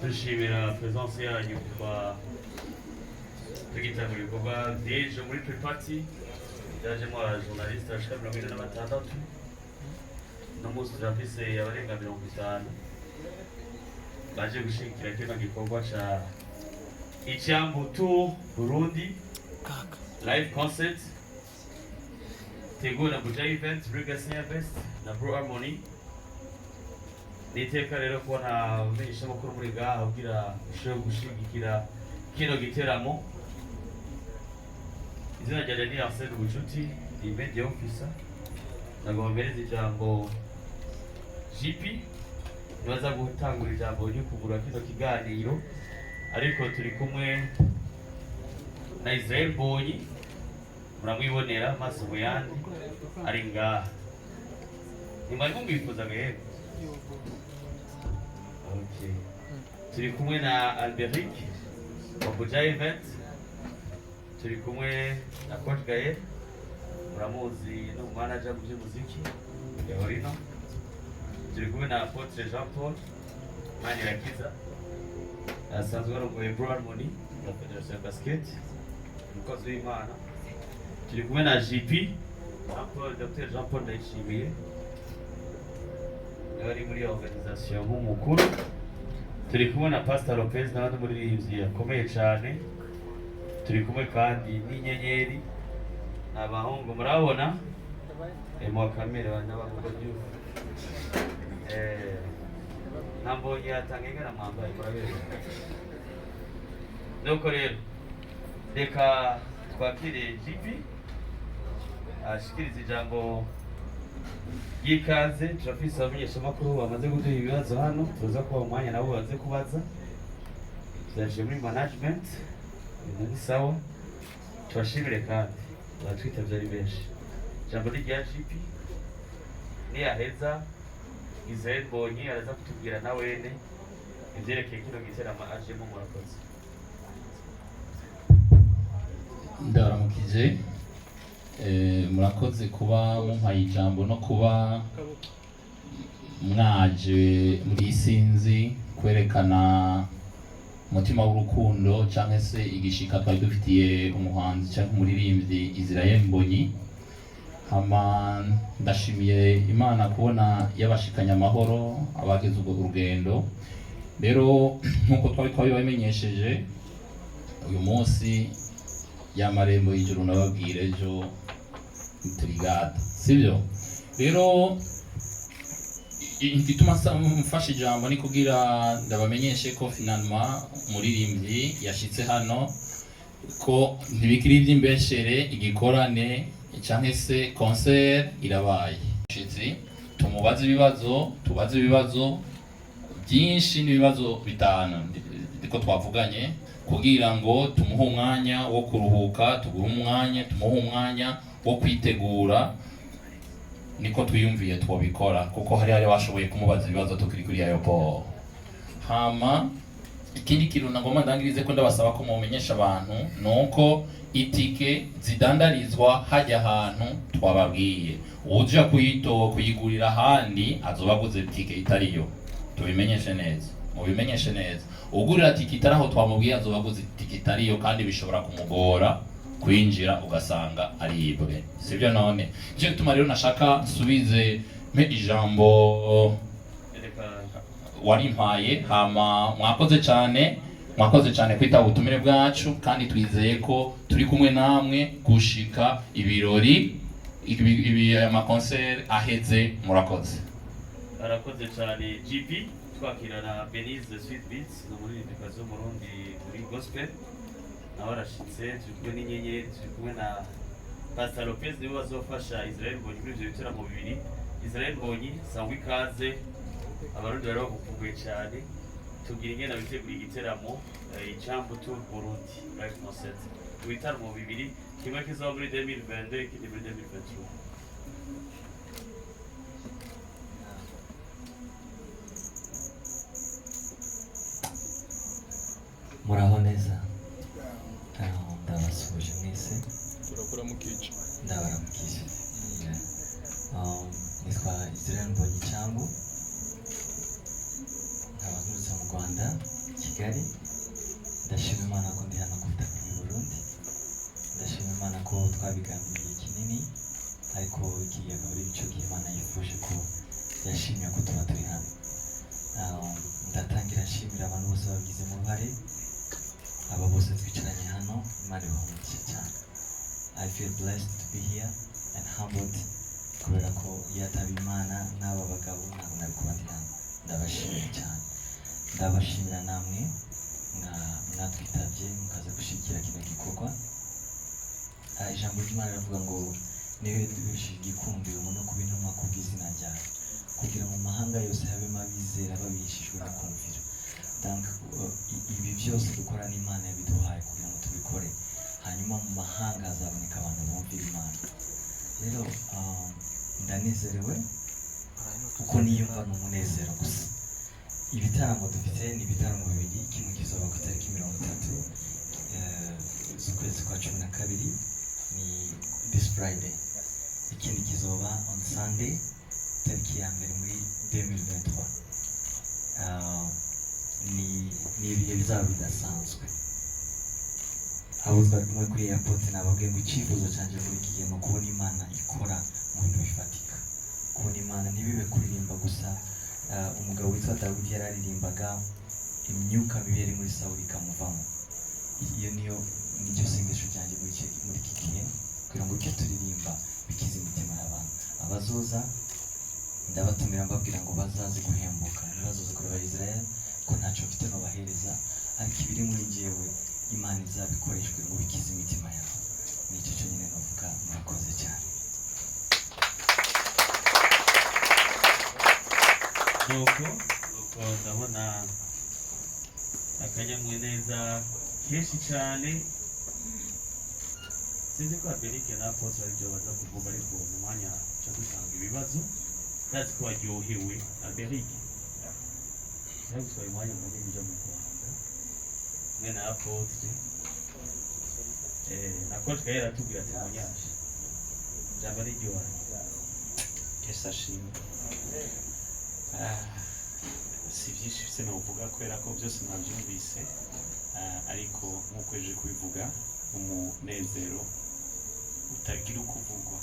dushimira presence yanyu kuba tugitangura ibikorwa by'ejo muri pre-party byajemo abajournaliste bashika 46 no munsi turafise abarenga 50 baje gushigikira kino gikorwa ca Icyambu Tour Burundi live concert tegura Buja event Brigasier Best na Barahuye. Niteka rero kubona abamenyesha makuru muri ngaha kugira ushobore gushigikira kino giteramo. Izina rya ni Arsene Bucuti, ni media officer. Nagombereza ijambo GP nibaza gutangura ijambo ryo kugura kino kiganiro, ariko turi kumwe na Israel Mbonyi, muramwibonera maso muyandi ari ngaha. Nimari mumwifuza gahe. Okay. Turi kumwe na Alberic wa Buja event. Turi kumwe na Coach GAEL, muramuzi no manager mu by'umuziki ya Horino. Turi kumwe na APPOTRE Jean Paul Manirakiza, asanzwe arongoye Barahuye ya Federation Basket, umukozi w'Imana. Turi kumwe na GP Dr. Jean Paul Ndayishimiye, ari muri organisation nk'umukuru. Turi kumwe na Pastor Lopez n'abandi muririmbyi yakomeye cyane. Turi kumwe kandi n'inyenyeri abahungu murabona mu kamera n'abavuga byo Mbonyi yatangengera mwambaye murabera. Nuko rero reka twakire GP ashikiriza ijambo y'ikaze. Turafise abamenyesha makuru bamaze guduha ibibazo hano, tuza kuba umwanya nabo baze kubaza. Turaje muri management ni sawa, turashimire kandi batwitavye ari benshi. Jambo rya GP ni aheza Israel Mbonyi araza kutubwira na wene ivyerekeye kino giteramo ajemo murakoze. Ndaramukije, murakoze kuba mumpaye ijambo no kuba mwaje muri sinzi kwerekana umutima w'urukundo cyangwa se igishika twari dufitiye umuhanzi cyangwa umuririmbyi Israel Mbonyi. Hama ndashimiye Imana kubona yabashikanya amahoro abageze ubwo urugendo. Rero nkuko twabimenyesheje uyu munsi y'amarembo y'ijuru nababwira ejo turigada, sibyo? Rero igituma mfashe ijambo ni kugira ndabamenyeshe ko finalement umuririmbyi yashitse hano, ko ntibikiri iby'imbeshere, igikorane cyangwa se concert irabaye. Shitsi tumubaze ibibazo, tubaze ibibazo byinshi n'ibibazo bitanu ndiko twavuganye, kugira ngo tumuhe umwanya wo kuruhuka, tumuhe umwanya wo kwitegura. Niko twiyumviye twobikora, kuko hari bashoboye kumubaza ibibazo tukiri kuri aeroport. Hama ikindi kintu nagomba ndangirize ko ndabasaba ko mumenyesha abantu nuko itike zidandarizwa hajya ahantu twababwiye. Uje kuyigurira ahandi azobaguze itike itariyo, tubimenyeshe neza, mubimenyeshe neza. Ugurira tike itaraho twamubwiye azobaguze itike itariyo, kandi bishobora kumugora kwinjira ugasanga aribwe, sibyo? None cyo gituma rero nashaka nsubize ijambo warimpaye. Hama mwakoze cyane kwitaba ubutumire bwacu, kandi twizeye ko turi kumwe namwe gushika ibirori ama concert aheze. Murakoze. Arakoze cyane GP. Twakira na Benize Sweet Beats no muri ndikazo mu Burundi muri gospel. Nawe arashitse, turi kumwe n'inyenyeri, turi kumwe na Pastor Lopez niwe bazofasha Israel Mbonyi muri ibyo bitaramo bibiri. Israel Mbonyi sangwa ikaze, abarundi bari bagukumbuye cyane. Tugira ingena bitegura igiteramo Icyambu Tour Burundi live concert. Ibitaramo bibiri, kimwe kizaba muri 2022, ikindi muri 2023. Muraho neza. Ndabasuje mwese. Turakuramukije. Ndabaramukije. Nitwa Israel Mbonyi Cyambu, nkaba nturutse mu Rwanda. Kigali ndashima Imana ko ndi hano ku butaka bw'u Burundi ndashima Imana ko twabigambiriye igihe kinini ariko igihe akaba ari cyo gihe Imana yifuje ko yashimye ko tuba turi hano ndatangira nshimira abantu bose babigizemo uruhare aba bose twicaranye hano Imana ibahumurize cyane I feel blessed to be here and humbled kubera ko yataba Imana n'aba bagabo ntabwo nari kuba ndi hano ndabashimira cyane ndabashimira namwe mwatwitabye mukaza gushyigikira kino gikorwa ijambo ry'Imana rivuga ngo niwe duhesheje igikundiro no kuba intumwa kubw'izina ryawe kugira mu mahanga yose habemo abizera babihishijwe no kumvira ibi byose dukora n'Imana yabiduhaye kugira ngo tubikore hanyuma mu mahanga hazaboneka abantu bumvira Imana rero ndanezerewe kuko niyumva n'umunezero gusa ibitaramo dufite ni ibitaramo bibiri kimwe kizoba ku itariki 30 z'ukwezi kwa 12 ni this Friday ikindi kizoba on Sunday tariki ya mbere muri 2023 ni ibihe bizaba bidasanzwe abo twari kumwe kuri airport nababwiye ngo icyifuzo cyanjye muri iki gihe ni ukubona Imana ikora mu bintu bifatika kubona Imana ntibibe kuririmba gusa umugabo witwa Dawidi yararirimbaga imyuka mibi yari muri Sawuli ikamuvamo iyo nicyo sengesho ryanjye muri iki gihe kugira ngo icyo turirimba bikize imitima y'abantu abazoza ndabatumira mbabwira ngo bazaze guhembuka ntibazoze kureba Israel ko ntacyo mfite no bahereza ariko ibiri muri njyewe Imana izabikoreshwe ngo bikize imitima yabo nicyo cyo nyine navuga murakoze cyane nuko ndabona akanyamuneza kenshi cyane sinzi ko Amerika na Appotre aribyo baza kuvuga ariko mu mwanya cyo gutanga ibibazo ndazi ko waryohewe Amerika yagutwaye umwanya munini ujya mu Rwanda mwe na Appotre na Coach Gael atubwira ati munyashe jambo riryoha Yesu ashimwe si byinshi se navuga kubera ko byose nabyumvise ariko nk'uko eje kubivuga umunezero utagira uko uvugwa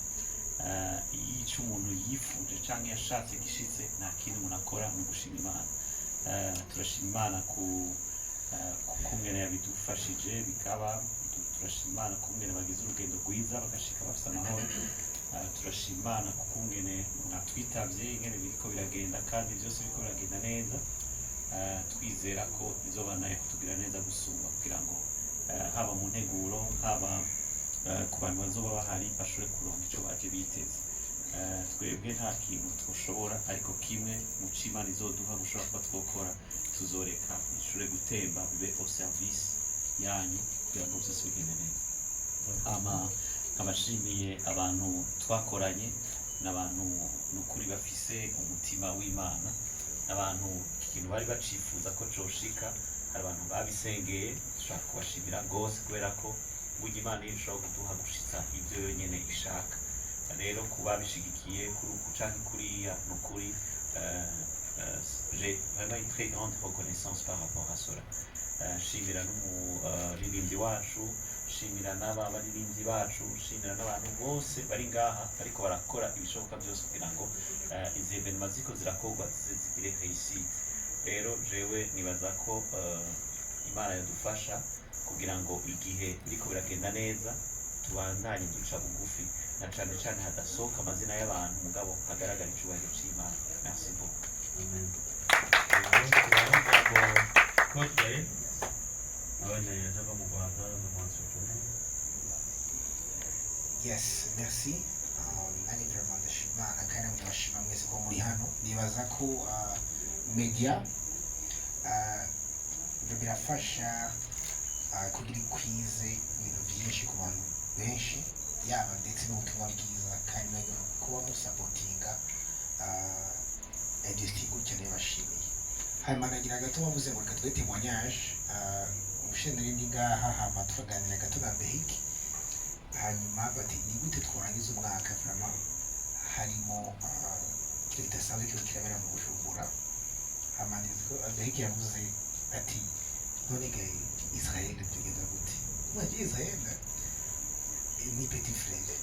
iyo icyo umuntu yifuje cyangwa yashatse gishitse nta kintu umuntu akora ni ugushima Imana turashima Imana ku kungene yabidufashije bikaba turashima Imana kungene bagize urugendo rwiza bagashika bafite amahoro turashima Imana kungene mwatwitabye ingene biriko biragenda kandi byose biriko biragenda neza twizera ko izobana kutugira neza gusumba kugira ngo haba mu nteguro haba ku bantu bazoba bahari bashobore kuronka icyo baje biteze twebwe nta kintu twoshobora ariko kimwe mu c'Imana izoduha gushobora kuba twokora tuzoreka ishobore gutemba bibe au service yanyu kugira ngo byose bigende neza nkabashimiye abantu twakoranye n'abantu n'ukuri bafise umutima w'Imana n'abantu ikintu bari bacifuza ko coshika hari abantu babisengeye dushaka kubashimira rwose kubera ko burya Imana ishobora kuduha gushitsa ibyo yonyene ishaka rero kuba bishigikiye kuri uku canke kuriya n'ukuri j'ai vraiment une très grande reconnaissance par rapport à cela shimira n'umuririmbyi wacu shimira n'abaririmbyi bacu shimira n'abantu bose bari ngaha bariko barakora ibishoboka byose kugira ngo izi evenement ziko zirakorwa zigire réussite rero jewe nibaza ko Imana yadufasha kugira ngo igihe biriko biragenda neza tubandanye duca bugufi na cane cane hadasohoka amazina y'abantu mugabo hagaragara icubahiro c'Imana merci beaucoup amen Coach Gael abana yaje mu Rwanda no mu Rwanda. Yes, merci. Nani vraiment ndashima kandi ndashima mwese ko muri hano nibaza ko media birafasha kugira ikwize ibintu byinshi ku bantu benshi yaba ndetse n'ubutumwa bwiza kandi nayo kuba musapotinga industrie ukeneye bashimiye hanyuma nagira gato bavuze ngo reka twe témoignage umushinga n'indi ngaha hama tukaganira gato na Mbehiki hanyuma bati ni gute twarangiza umwaka vraiment harimo ikintu kidasanzwe kiriko kirabera mu Bujumbura hama ndiziko Mbehiki yavuze ati none gaye Israel tugenda gute mwaje Israel ni petit frère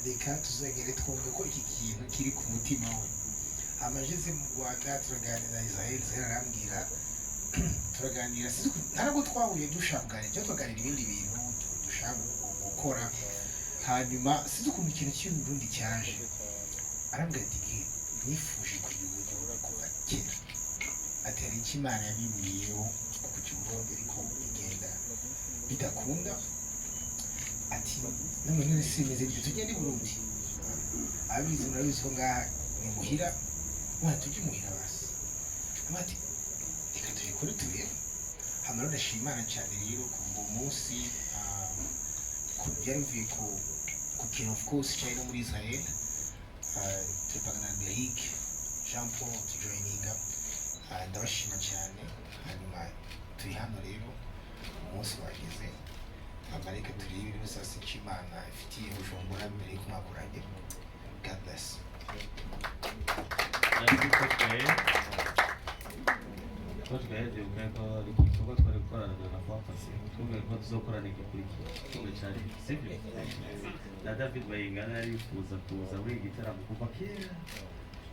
reka tuzagere twumve ko iki kintu kiri ku mutima we amajeze mu Rwanda turaganira Israel arambwira turaganira ntabwo twahuye dushanganye cyangwa tuganira ibindi bintu dushaka gukora hanyuma sinzi ukuntu ikintu cy'uburundi cyaje arambwira ati nifuje kuyobora kuva kera ati hari icyo Imana yabibwiyeho ku cy'uburundi ariko bigenda bidakunda ati namwe none simeze ibyo tugende i Burundi abizi murabizi ko ngaha ni muhira tujye muhira basi ati reka tubikore turebe hano ndashima Imana cyane rero kuva umunsi byari bivuye ku kintu of course cyari no muri Israel tupagana Beric Jean Paul tujoininga ndabashima cyane hanyuma turi hano rero umunsi wageze amareka turebe ibintu sasa Imana ifitiye Bujumbura mbere y'uko umwaka urangira. God bless. Coach Gaël divuga ko igikorwa twari gukorana na Pasi twumve ko tuzokorana igikurikira kimwe cyane sibyo na David Bayingana yari yifuza kuza muri iki gitaramo kuva kera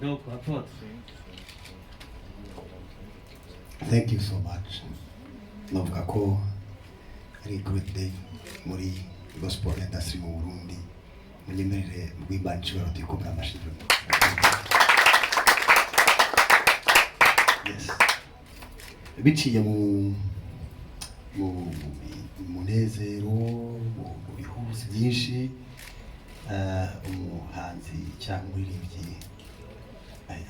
donc Apôtre. Thank you so much. Navuga ko ari great day muri gospel industry mu Burundi munyemerere rw'imbanci baro tuyikobwa amashiro. Yes. Biciye mu munezero mu bihuzi byinshi umuhanzi cyangwa umuririmbyi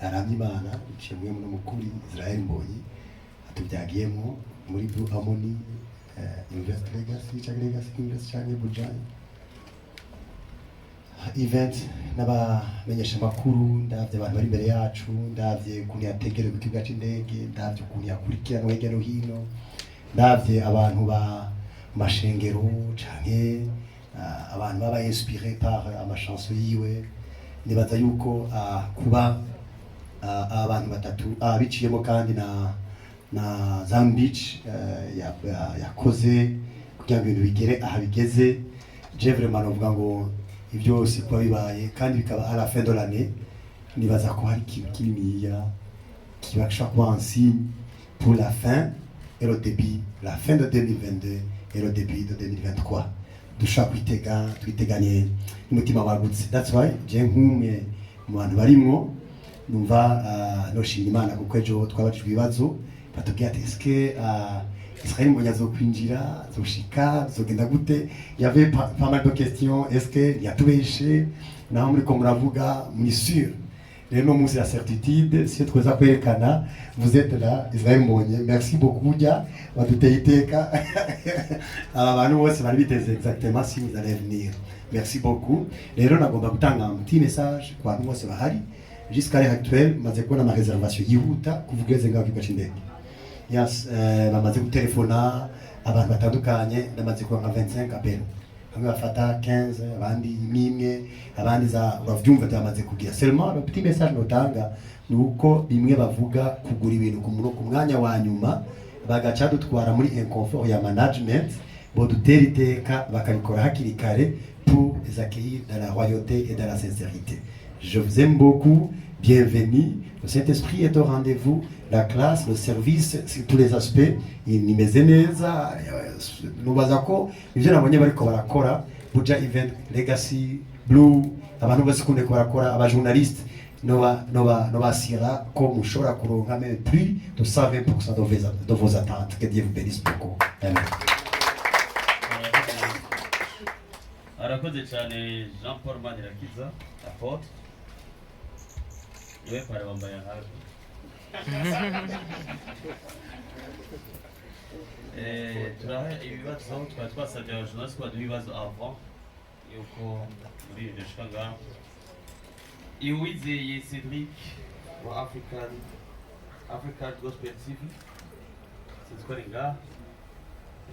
aramya Imana biciye mu n'umukuru Israel Mbonyi atubyagiyemo muri Blue Harmony Invest Legacy cyangwa Legacy Invest cyangwa Bujani event n'abamenyesha makuru ndavye abantu bari imbere yacu ndavye ukuntu yategerewe ku kibuga c'indege ndavye ukuntu yakurikirana hirya no hino ndavye abantu ba mashengero canke abantu baba inspiré par amashanso yiwe nibaza yuko kuba abantu batatu biciyemo kandi na Zambich yakoze kugira ngo ibintu bigere aha bigeze je vraiment novuga ngo ibyo si kwa bibaye kandi bikaba à la fin de l'année nibaza ko hari ikintu kininiya kibasha kuba un signe pour la fin et le début la fin de 2022 et le début de 2023 dushaka twiteganye n'umutima wagutse. That's why je nk'umwe mu bantu barimwo numva noshima Imana kuko ejo twabajijwe ibibazo batubwiye ati eske Israel Mbonyi azokwinjira zoshika zogenda gute. Il y avait pas mal de questions. Est-ce que yatubeshe naho muri ko muravuga muri sûr rero no muzi la certitude si tweza kwerekana vous êtes là Israel Mbonyi. Merci beaucoup ya baduteye iteka aba bantu bose bari biteze exactement si vous allez venir. Merci beaucoup. Rero nagomba gutanga un petit message kwa bantu bose bahari jusqu'à l'heure actuelle maze kubona ama réservation yihuta kuvugeze ngaho kibuga c'indege. Yes, bamaze gutelefona abantu batandukanye ndamaze kuba nka 25 appel bamwe bafata 15 abandi nimwe abandi za uravyumva byamaze kugira seulement le petit message notanga nuko bimwe bavuga kugura ibintu ku mwanya wa nyuma bagaca dutwara muri inconfort ya management bo dutera iteka bakabikora hakiri kare pour les accueillir dans la royauté et dans la sincérité. Je vous aime beaucoup, bienvenue. Le Saint-Esprit est au rendez-vous, la classe, le service, sur tous les aspects. Nimeze neza, nubaza ko ivyo nabonye bariko barakora Buja Event Legacy Blue abantu bose kunde barakora aba journaliste no basira ko mushobora kuronka même plus de 120% de vos attentes. Que Dieu vous bénisse beaucoup. Amen. Arakoze cyane Jean Paul Manirakiza Apôtre yewe pare wambaye hafi turaha ibibazo twasabye abajournaliste ko ibibazo avant yuko muri ndashaka ngaho Iwizeye Cedric wa African Gospel TV sitwari ngaho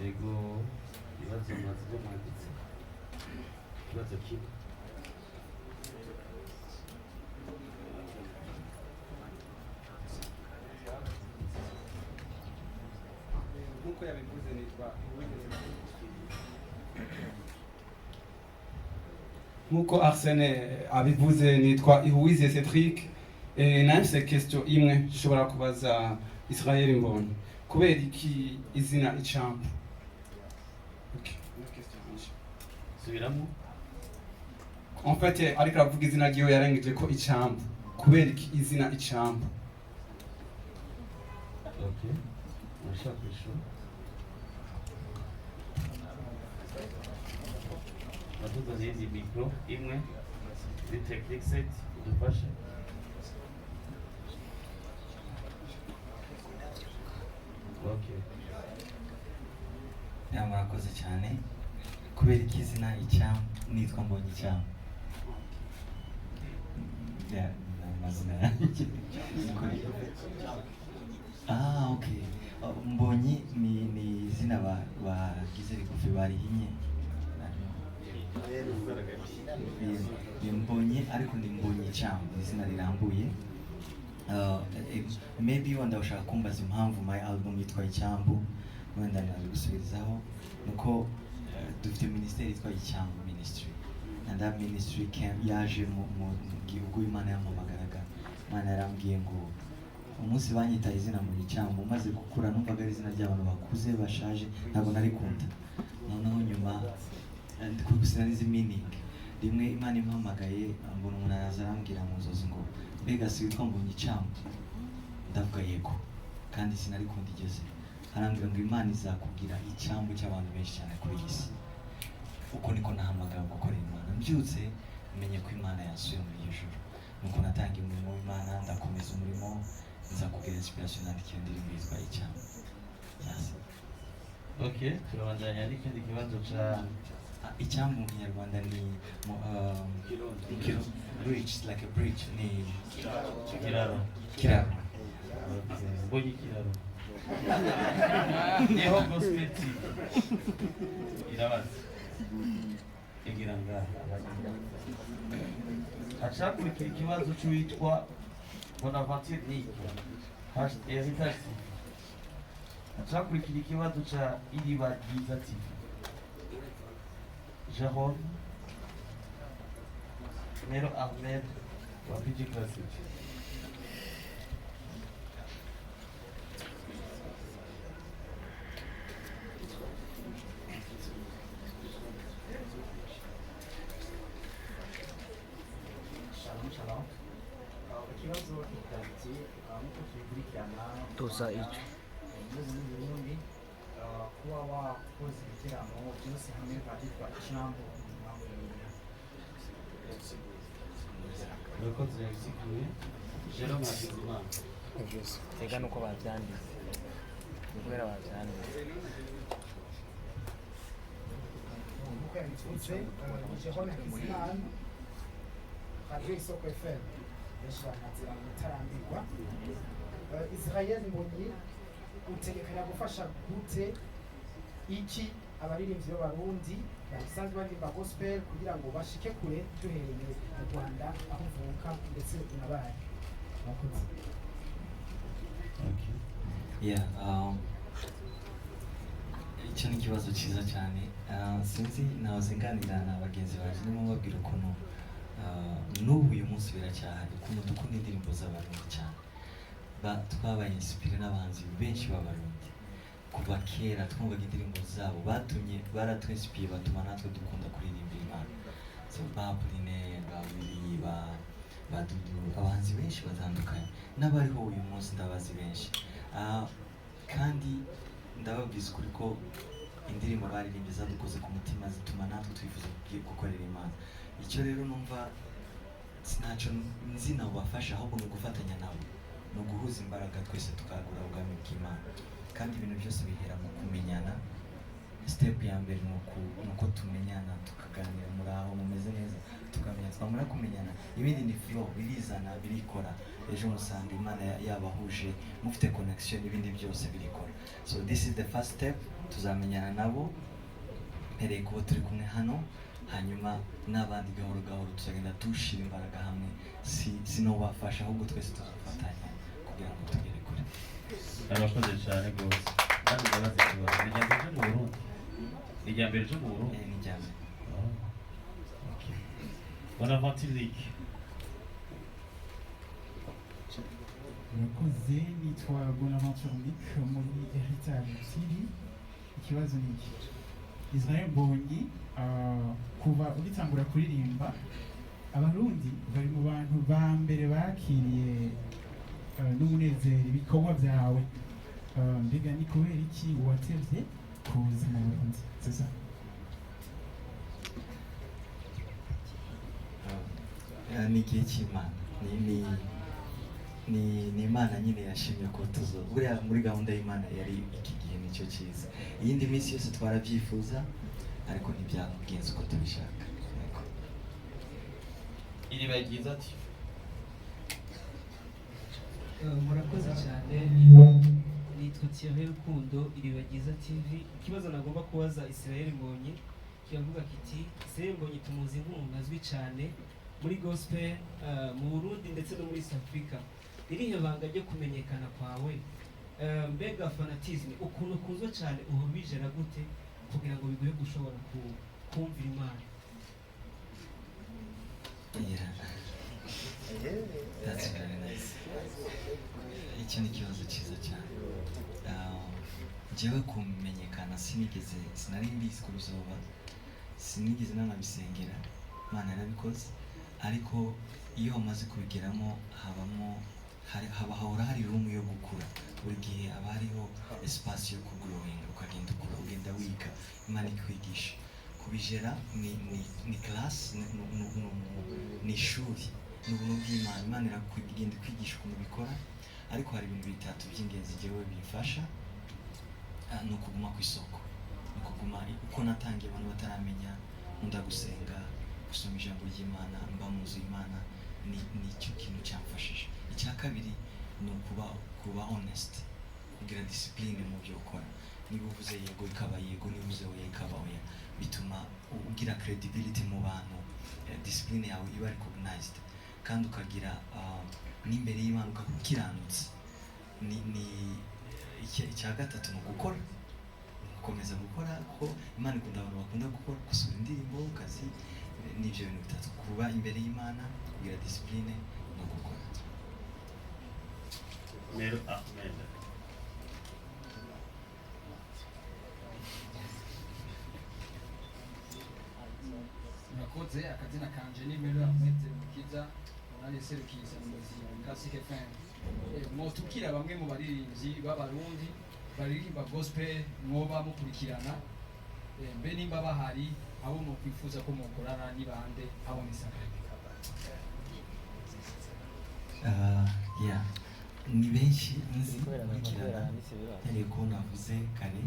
ego ibibazo mwazize mwanditse ikibazo kimwe nk'uko yabivuze nitwa nk'uko Arsene abivuze nitwa Ihuize Cedric nahise question imwe nshobora kubaza Israel Mbonyi kubera iki izina icambu. Okay, subiramo. En fait ariko avuga izina ryiwe yarengeje ko icambu kubera iki izina icambu. Okay, urashaka kwishura? Natuza hizi micro imwe kuri technique set udufashe. Okay. Murakoze cyane kubera iki izina icyambu nitwa Mbonyi icyambu. Amazina yanjye. Okay. Mbonyi ni izina bagize rigufi barihinye. Mbonyi ariko ni Mbonyi icyambu izina rirambuye. Maybe wenda ushaka kumbaza impamvu my album yitwa Icyambu, wenda nabigusubizaho nuko dufite ministeri yitwa Icyambu ministry, and that ministry yaje mu gihugu Imana yampamagaraga. Imana yarambwiye ngo umunsi banyita izina mu Icyambu maze gukura numvaga ari izina ry'abantu bakuze bashaje ntabwo narikunda. Noneho nyuma ndikugusiga n'izi meaning rimwe Imana impamagaye mbona umuntu araza arambwira mu nzozi ngo mbega si witwa Mbonyi Icyambu? Ndavuga yego, kandi sinarikunda igeze. Arambwira ngo Imana izakubwira icyambu cy'abantu benshi cyane kuri iyi si. Uko niko nahamagara gukorera Imana. Mbyutse menye ko Imana yasuye muri iryo joro. Nuko natangiye umurimo w'Imana, ndakomeza umurimo, nza kugira inspiration nandikira indirimbo yitwa Icyambu. Yes. Okay, turabandanya n'ikindi kibazo ca Icyambu mu Kinyarwanda ni bridge, like a bridge, ni kiraro. kiraro. Mbonyi kiraro. Niho gospel TV. Irabaza. Igira ngaha. Hacakurikira ikibazo cy'uwitwa Bonaventure Nick. Heritage TV. Hacakurikira ikibazo ca Iriba Ryiza TV. Jérôme Mero Ahmed wa PG Classic. Shalom. Ikibazo kitati nk'uko tubikurikirana tuza icyo mu Burundi kuba wakoze ibiteramo byose hamwe byitwa Icyambu Urakoze yabisiguye. Jérôme Hakizimana. tega nuko babyanditse kubera babyanditse nk'uko yabitutse Jérôme Hakizimana Radio Isoko FM benshi bakanzira mu itarambirwa. Israel Mbonyi utegekanya gufasha gute iki abaririmbyi b'abarundi basanzwe baririmba gospel kugira ngo bashike kure duhereye mu Rwanda aho uvuka ndetse unabaye? Murakoze. Icyo ni ikibazo cyiza cyane. Sinzi nabazinganira na bagenzi baje ndimo babwira ukuntu n'ubu uyu munsi biracyahari ukuntu dukunda indirimbo z'abarundi cyane. Twabaye inspire n'abahanzi benshi b'abarundi kuva kera twumvaga indirimbo zabo baratwinspire batuma natwe dukunda kuririmba Imana. So Babuline, Babiri, Badudu, abahanzi benshi batandukanye n'abariho uyu munsi ndabazi benshi. Kandi ndababwiza ukuri ko indirimbo baririmbye zadukoze ku mutima zituma natwe twifuza gukorera Imana. Icyo rero numva sinacyo nzi nabo bafasha ahubwo ni ugufatanya nabo, ni uguhuza imbaraga twese tukagura ubwami bw'Imana. Kandi ibintu byose bihera mu kumenyana. Step ya mbere ni uko tumenyana, tukaganira muri aho mumeze neza, tukamenya twamara kumenyana ibindi ni flow, birizana birikora. Ejo musanga Imana yabahuje mufite connection, ibindi byose birikora. So this is the first step. Tuzamenyana nabo mpereye kuba turi kumwe hano, hanyuma n'abandi gahoro gahoro tuzagenda dushira imbaraga hamwe. Si no bafasha ahubwo twese tuzafatanya kugira ngo tugere kure. Arakoze cyane rwose. Kandi ndabaza irya mbere ryo mu Burundi ni irya mbere. Bonaventure Lick. Murakoze, nitwa Bonaventure Lick muri Heritage TV. Ikibazo ni iki: Israel Mbonyi kuva ugitangura kuririmba abarundi bari mu bantu ba mbere bakiriye n'umunezero ibikorwa byawe, mbega ni kubera iki watevye kuza mu Burundi? Sasa ni igihe cy'Imana, ni Imana nyine yashimye ko tuzo buriya muri gahunda y'Imana yari iki gihe nicyo cyiza. Iyindi minsi yose twarabyifuza ariko ntibyagenze uko tubishaka. Iriba ryiza ati murakoze cyane, nitwa Thierry Rukundo, Iriba ryiza TV. Ikibazo nagomba kubaza Israel Mbonyi kiravuga kiti Israel Mbonyi tumuzi nk'umuntu azwi cyane muri gospel mu Burundi ndetse no muri South Africa. Irihe banga ryo kumenyekana kwawe? Mbega fanatisme ukuntu kuzwa cyane uhubijera gute kugira ngo biguhe gushobora kumvira Imana? That's very nice. Icyo ni ikibazo cyiza cyane. Njyewe kumenyekana sinari mbizi ko bizoba, sinigeze nanabisengera, Imana yarabikoze. Ariko iyo wamaze kubigeramo hahora hari room yo gukura. Buri gihe haba hariho espace yo kugrowinga, ukagenda ukura, ugenda wiga, Imana ikwigisha. Kubijera ni class, ni ishuri, ni ubuntu bw'Imana. Imana iragenda kwigisha ukuntu bikora. Ariko hari ibintu bitatu by'ingenzi jewe bimfasha. Ni ukuguma ku isoko, ni ukuguma uko natangiye abantu bataramenya, nkunda gusenga, gusoma ijambo ry'Imana, mba mu nzu y'Imana, ni cyo kintu cyamfashije. Icya kabiri ni kuba honest, kugira discipline mu byo ukora. Niba uvuze yego ikaba yego, niba uvuze oya ikaba oya, bituma ugira credibility mu bantu, discipline yawe iba recognized, kandi ukagira n'imbere y'Imana ukakiranutse. Icya gatatu ni ugukora, gukomeza gukora, kuko Imana ikunda abantu bakunda gukora, gusura indirimbo, kazi, n'ibyo bintu bitatu: kuba imbere y'Imana, kugira discipline no gukora. Mero Ahmed. Murakoze, akazina kanje ni Mero Ahmed Mukiza, nari serukiye umuyobozi wa Classic FM. Mwotubwira bamwe mu baririmbyi b'abarundi baririmba gospel mwoba mukurikirana, mbe nimba bahari abo mukwifuza ko mukorana ni bande, abo misaka? Ni benshi nzi kurikirana, ariko navuze kare,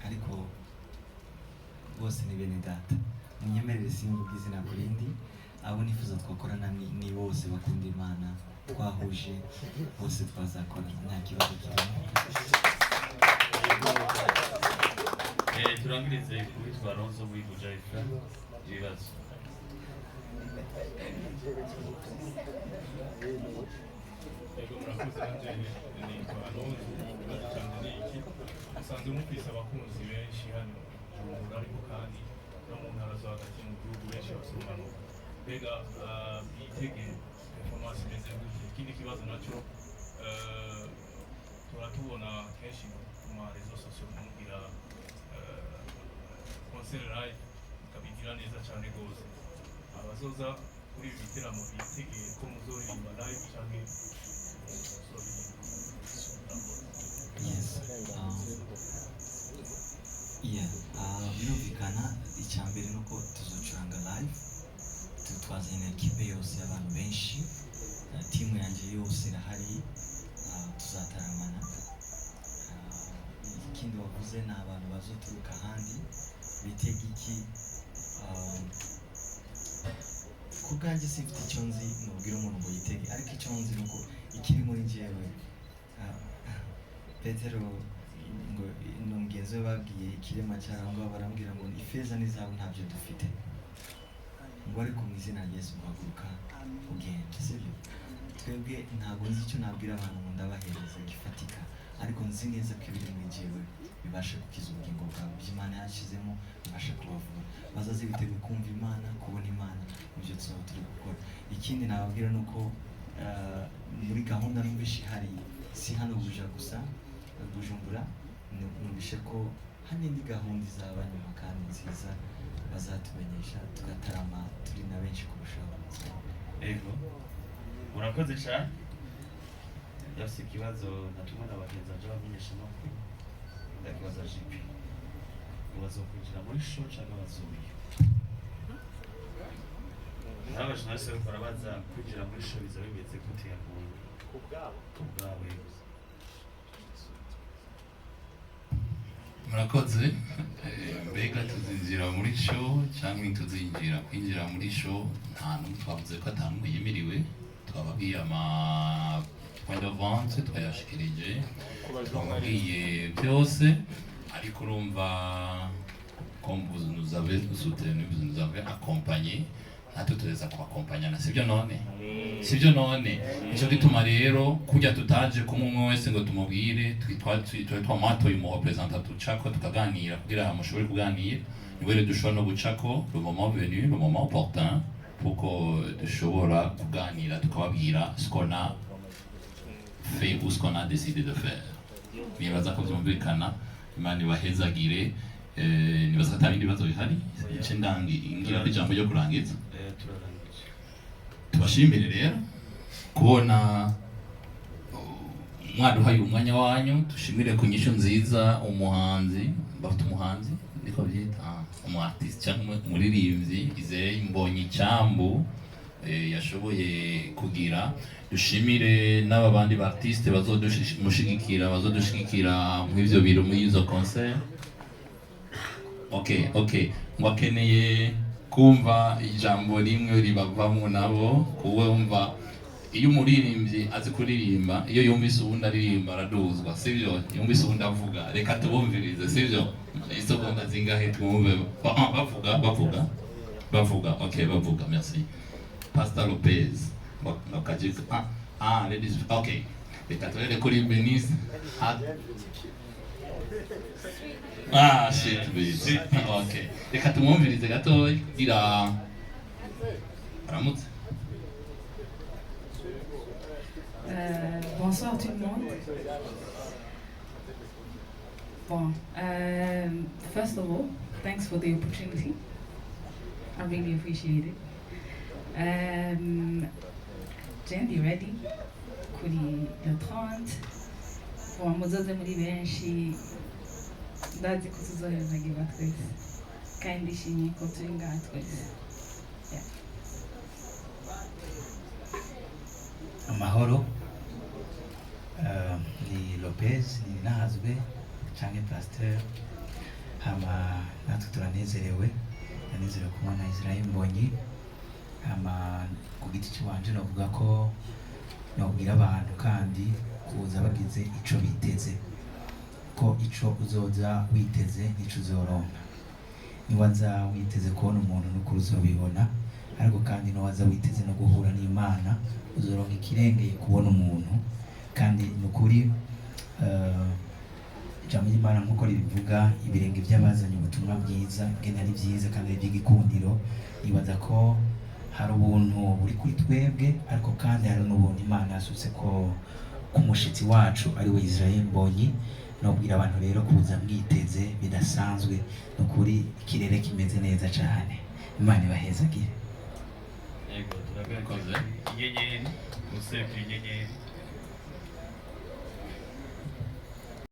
ariko bose ni bene data. Munyemerere simvuga izina ku rindi. Abo nifuza twakorana ni bose bakunda Imana, twahuje bose twazakorana, nta kibazo kirimo. Turangirize kuwitwa Ronzo muri Bujaika ibibazo. Ego murakoze, nanjye nitwa Ronzo. Ikibazo cyanjye ni iki: musanzwe mufise abakunzi benshi hano Bujumbura, ariko kandi no mu ntara zo hagati mu gihugu benshi basobanuka. Mbega bitegeye performance imeze gute? Ikindi kibazo nacyo turatubona kenshi ku ma réseaux sociaux mugira concert live, mukabigira neza cyane rwose. Abazoza kuri ibi biteramo bitegeye ko muzoririmba live cyangwa birumvikana. Icya mbere ni uko tuzacuranga live, twazanye ekipe yose y'abantu benshi, timu yanjye yose irahari, tuzataramana. Ikindi wavuze ni abantu bazoturuka ahandi, bitega iki? Ku bwanjye sifite icyo nzi nubwira umuntu ngo yitege, ariko icyo nzi ni uko ikiri muri njyewe. Petero ngo mugenzi we babwiye ikirema cyarangwa, barambwira ngo ifeza n'izahabu ntabyo dufite, ngo ariko mu izina rya Yesu guhaguruka ugenda. Sibyo? Twebwe ntabwo nzi icyo nabwira abantu ngo ndabahereza gifatika, ariko nzi neza ko ibiri muri njyewe bibashe gukiza ubugingo bwabo, by'Imana yashizemo bibashe kubavura, bazaze biteguye kumva Imana, kubona Imana mu byo tuzaba turi gukora. Ikindi nababwira ni uko muri gahunda numvishe hari si hano Buja gusa Bujumbura, numvishe ko hari indi gahunda izaba nyuma kandi nziza bazatumenyesha tugatarama turi na benshi kurushaho. Ego murakoze cyane. Yafise ikibazo natumwe na bagenzi baje bamenyesha amakuru, ndakibaza GP bazokwinjira muri show cyangwa bazuye. N'abajurnaliste bariko barabaza kwinjira muri show biza bimeze gute yakuntu kubwabo. Murakoze. Mbega tuzinjira muri show cyangwa tuzinjira kwinjira muri show, nta n'umwe twavuze ko atanumwe yimiriwe, twababwiye point de vente twayashikirije, twababwiye byose, ariko urumva comme vous nous avez soutenu, vous nous avez accompagné, natwe tuweza kubakompanyana, sibyo none? Sibyo none? Nico gituma rero kujya tutaje kumwe wese ngo tumubwire twamatoye umu representant tucako tukaganira kugira mushobore kuganira, niwe rero dushobora no gucako le moment venu, le moment opportun, pour dushobora kuganira tukababwira ce qu'on a fait ou ce qu'on a décidé de faire. Nibaza ko byumvikana, Imana ibahezagire. Nibaza ko atabindi bibazo bihari, ice ngira ijambo ryo kurangiza. Tubashimire rero kubona mwaduhaye umwanya wanyu, dushimire ku nyisho nziza umuhanzi, bafite umuhanzi niko byita umu-artiste cyangwa umuririmbyi Izeye Mbonyi Cyambu yashoboye kugira. Dushimire n'aba bandi ba artiste bazodushigikira mw'ivyo biro muri izo concert. Okay, mwakeneye kumva ijambo rimwe ribavamo nabo, kuwumva iyo umuririmbyi azi kuririmba, iyo yumvise uwundi aririmba araduzwa, sivyo? Yumvise uwundi avuga, reka tubumvirize, sivyo? Isegonda zingahe twumve bavuga. Okay, bavuga, merci. Pastor Lopez, ladies, okay. Reka turere kuri Benize. Shit, bitch. Okay. Reka tumwumvirize gatoya ira aramutse. Bonsoir tout le monde. Bon, first of all, thanks for the opportunity. I really appreciate it. Jen, you ready? Kuri le 30. Bon, muzoze muri benshi. Ndazi ko tuzohezagira twese. Kandi shimye ko turi ngaha twese. Amahoro. Ni Lopez, ni Nazwe, canke Pasteur. Hama natwe turanezerewe. Nanezerewe kubona Israel Mbonyi. Hama ku giti cy'uwanje novuga ko nobwira abantu kandi kuza bagize ico biteze, ko ico uzoza witeze nico uzoronka. Niwaza witeze kubona umuntu n'ukuri uzobibona, ariko kandi niwaza witeze no guhura n'Imana uzoronka ikirengeye kubona umuntu. Kandi n'ukuri ijambo ry'Imana nk'uko ribivuga, ibirenge by'abazanye ubutumwa bwiza ngene ari byiza kandi ari by'igikundiro. Nibaza ko hari ubuntu buri kuri twebwe, ariko kandi hari n'ubuntu Imana yasutse ko ku mushitsi wacu ari we Israel Mbonyi. Nobwira abantu rero kuza mwiteze bidasanzwe, n'ukuri ikirere kimeze neza cyane. Imana ibahezagire. Yego, turakoze. Inyenyeri, usebye inyenyeri.